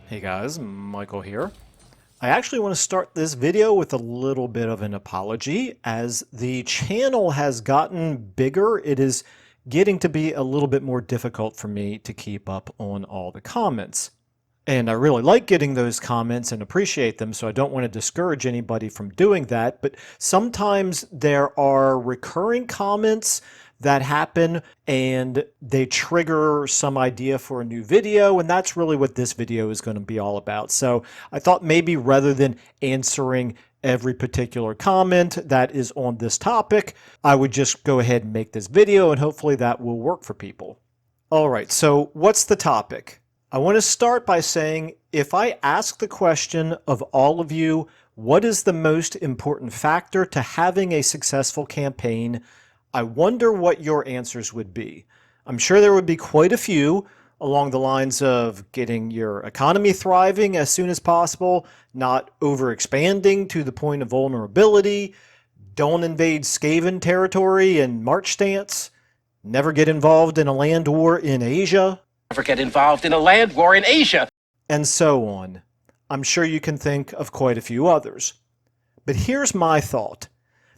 Hey guys, Michael here. I actually want to start this video with a little bit of an apology. As the channel has gotten bigger, it is getting to be a little bit more difficult for me to keep up on all the comments. And I really like getting those comments and appreciate them, so I don't want to discourage anybody from doing that. But sometimes there are recurring comments that happen and they trigger some idea for a new video, and that's really what this video is going to be all about. So I thought maybe rather than answering every particular comment that is on this topic, I would just go ahead and make this video, and hopefully that will work for people. All right, so what's the topic? I want to start by saying, if I ask the question of all of you, what is the most important factor to having a successful campaign? I wonder what your answers would be. I'm sure there would be quite a few along the lines of getting your economy thriving as soon as possible, not overexpanding to the point of vulnerability, don't invade Skaven territory and march stance, never get involved in a land war in Asia, Never get involved in a land war in Asia, and so on. I'm sure you can think of quite a few others. But here's my thought.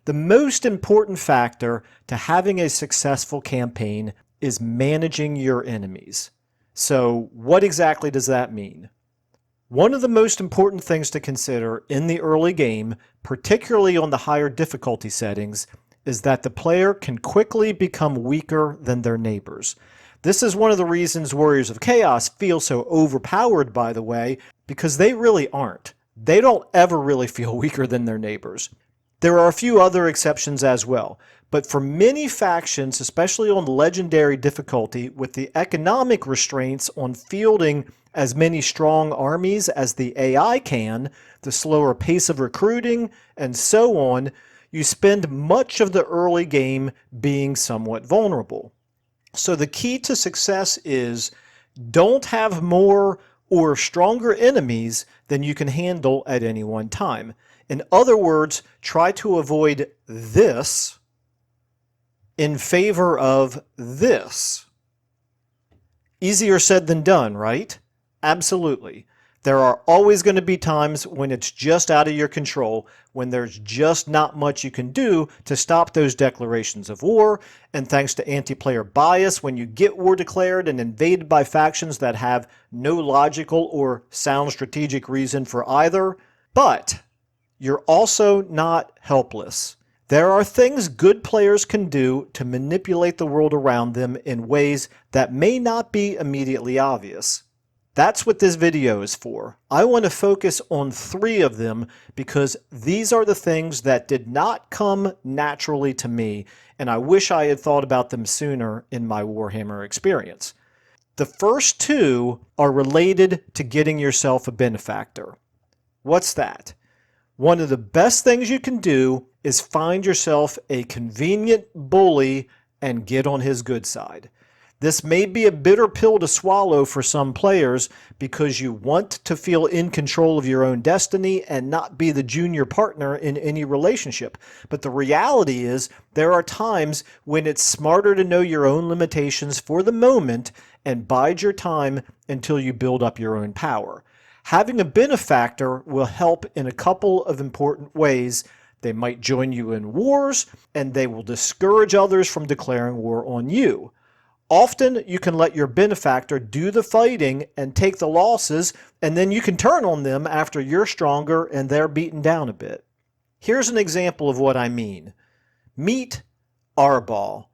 The most important factor to having a successful campaign is managing your enemies. So what exactly does that mean? One of the most important things to consider in the early game, particularly on the higher difficulty settings, is that the player can quickly become weaker than their neighbors. This is one of the reasons Warriors of Chaos feel so overpowered, by the way, because they really aren't. They don't ever really feel weaker than their neighbors. There are a few other exceptions as well, but for many factions, especially on legendary difficulty, with the economic restraints on fielding as many strong armies as the AI can, the slower pace of recruiting, and so on, you spend much of the early game being somewhat vulnerable. So the key to success is don't have more or stronger enemies than you can handle at any one time. In other words, try to avoid this in favor of this. Easier said than done, right? Absolutely. There are always going to be times when it's just out of your control, when there's just not much you can do to stop those declarations of war, and thanks to anti-player bias, when you get war declared and invaded by factions that have no logical or sound strategic reason for either. But you're also not helpless. There are things good players can do to manipulate the world around them in ways that may not be immediately obvious. That's what this video is for. I want to focus on 3 of them because these are the things that did not come naturally to me, and I wish I had thought about them sooner in my Warhammer experience. The first 2 are related to getting yourself a benefactor. What's that? One of the best things you can do is find yourself a convenient bully and get on his good side. This may be a bitter pill to swallow for some players because you want to feel in control of your own destiny and not be the junior partner in any relationship. But the reality is there are times when it's smarter to know your own limitations for the moment and bide your time until you build up your own power. Having a benefactor will help in a couple of important ways. They might join you in wars, and they will discourage others from declaring war on you. Often you can let your benefactor do the fighting and take the losses, and then you can turn on them after you're stronger and they're beaten down a bit. Here's an example of what I mean. Meet Arbal.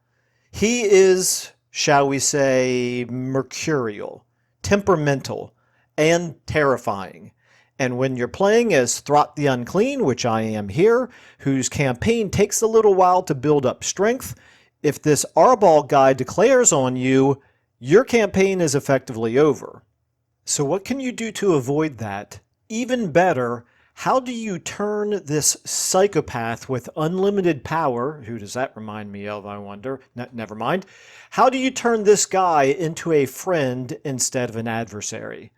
He is, shall we say, mercurial, temperamental, and terrifying. And when you're playing as Throt the Unclean, which I am here, whose campaign takes a little while to build up strength, if this Arbal guy declares on you, your campaign is effectively over. So what can you do to avoid that? Even better, how do you turn this psychopath with unlimited power, who does that remind me of, I wonder? Never mind. How do you turn this guy into a friend instead of an adversary?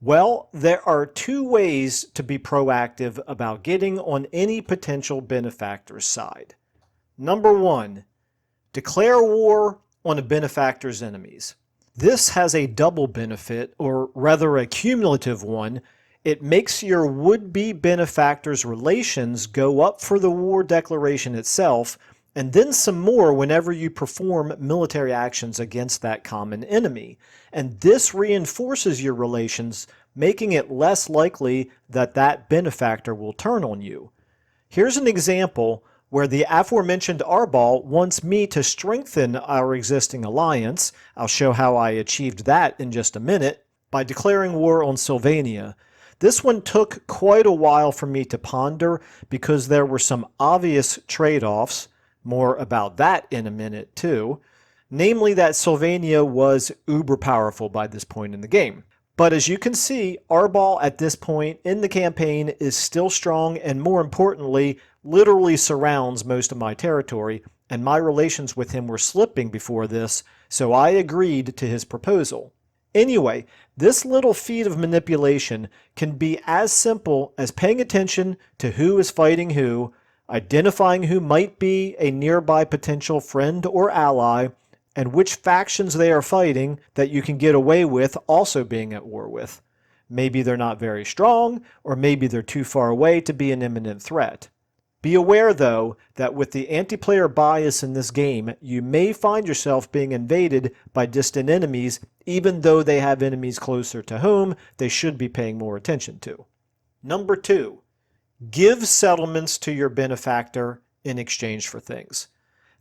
Well, there are 2 ways to be proactive about getting on any potential benefactor's side. Number 1, declare war on a benefactor's enemies. This has a double benefit, or rather a cumulative one. It makes your would-be benefactor's relations go up for the war declaration itself, and then some more whenever you perform military actions against that common enemy. And this reinforces your relations, making it less likely that that benefactor will turn on you. Here's an example where the aforementioned Arbal wants me to strengthen our existing alliance. I'll show how I achieved that in just a minute, by declaring war on Sylvania. This one took quite a while for me to ponder because there were some obvious trade-offs. More about that in a minute too. Namely that Sylvania was uber powerful by this point in the game. But as you can see, Arbal at this point in the campaign is still strong and, more importantly, literally surrounds most of my territory, and my relations with him were slipping before this, so I agreed to his proposal. Anyway, this little feat of manipulation can be as simple as paying attention to who is fighting who, identifying who might be a nearby potential friend or ally, and which factions they are fighting that you can get away with also being at war with. Maybe they're not very strong, or maybe they're too far away to be an imminent threat. Be aware, though, that with the anti-player bias in this game, you may find yourself being invaded by distant enemies, even though they have enemies closer to home they should be paying more attention to. Number 2. Give settlements to your benefactor in exchange for things.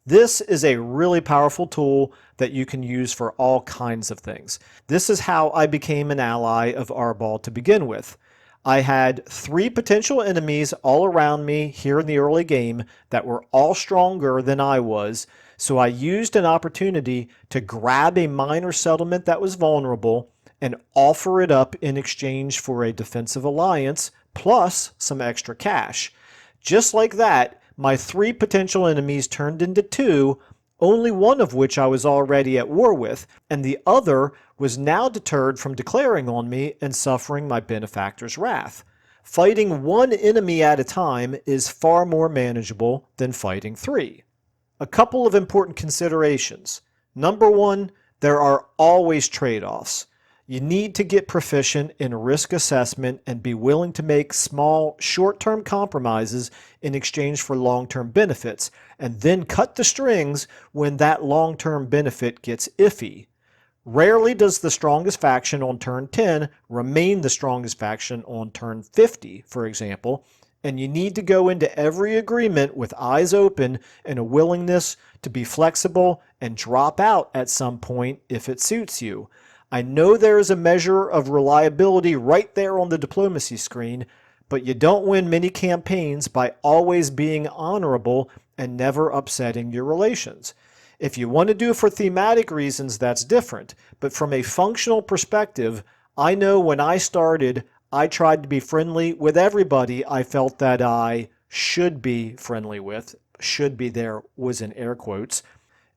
This is a really powerful tool that you can use for all kinds of things. This is how I became an ally of Arbal to begin with. I had 3 potential enemies all around me here in the early game that were all stronger than I was, so I used an opportunity to grab a minor settlement that was vulnerable and offer it up in exchange for a defensive alliance plus some extra cash. Just like that, my 3 potential enemies turned into 2, only one of which I was already at war with, and the other was now deterred from declaring on me and suffering my benefactor's wrath. Fighting 1 enemy at a time is far more manageable than fighting 3. A couple of important considerations. Number 1, there are always trade-offs. You need to get proficient in risk assessment and be willing to make small, short-term compromises in exchange for long-term benefits, and then cut the strings when that long-term benefit gets iffy. Rarely does the strongest faction on turn 10 remain the strongest faction on turn 50, for example, and you need to go into every agreement with eyes open and a willingness to be flexible and drop out at some point if it suits you. I know there is a measure of reliability right there on the diplomacy screen, but you don't win many campaigns by always being honorable and never upsetting your relations. If you want to do it for thematic reasons, that's different, but from a functional perspective, I know when I started, I tried to be friendly with everybody I felt that I should be friendly with. Should be there was in air quotes.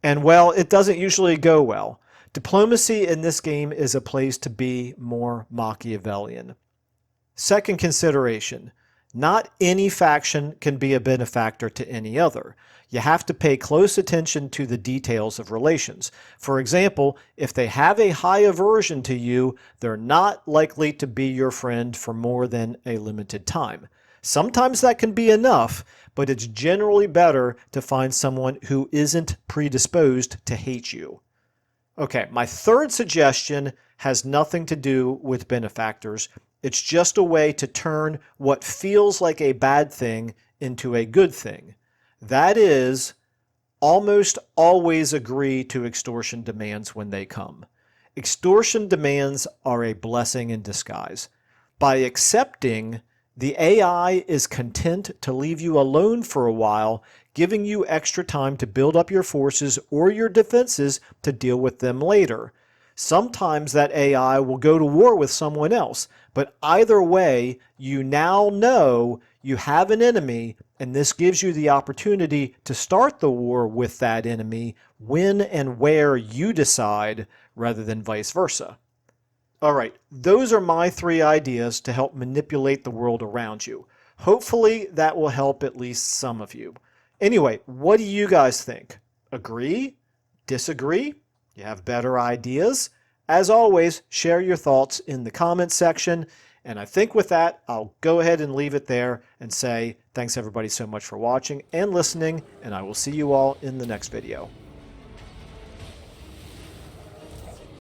And well, it doesn't usually go well. Diplomacy in this game is a place to be more Machiavellian. Second consideration, not any faction can be a benefactor to any other. You have to pay close attention to the details of relations. For example, if they have a high aversion to you, they're not likely to be your friend for more than a limited time. Sometimes that can be enough, but it's generally better to find someone who isn't predisposed to hate you. Okay, my third suggestion has nothing to do with benefactors. It's just a way to turn what feels like a bad thing into a good thing. That is, almost always agree to extortion demands when they come. Extortion demands are a blessing in disguise. By accepting, the AI is content to leave you alone for a while, giving you extra time to build up your forces or your defenses to deal with them later. Sometimes that AI will go to war with someone else, but either way, you now know you have an enemy, and this gives you the opportunity to start the war with that enemy when and where you decide, rather than vice versa. All right, those are my 3 ideas to help manipulate the world around you. Hopefully that will help at least some of you. Anyway, what do you guys think? Agree? Disagree? You have better ideas? As always, share your thoughts in the comments section. And I think with that, I'll go ahead and leave it there and say thanks everybody so much for watching and listening, and I will see you all in the next video.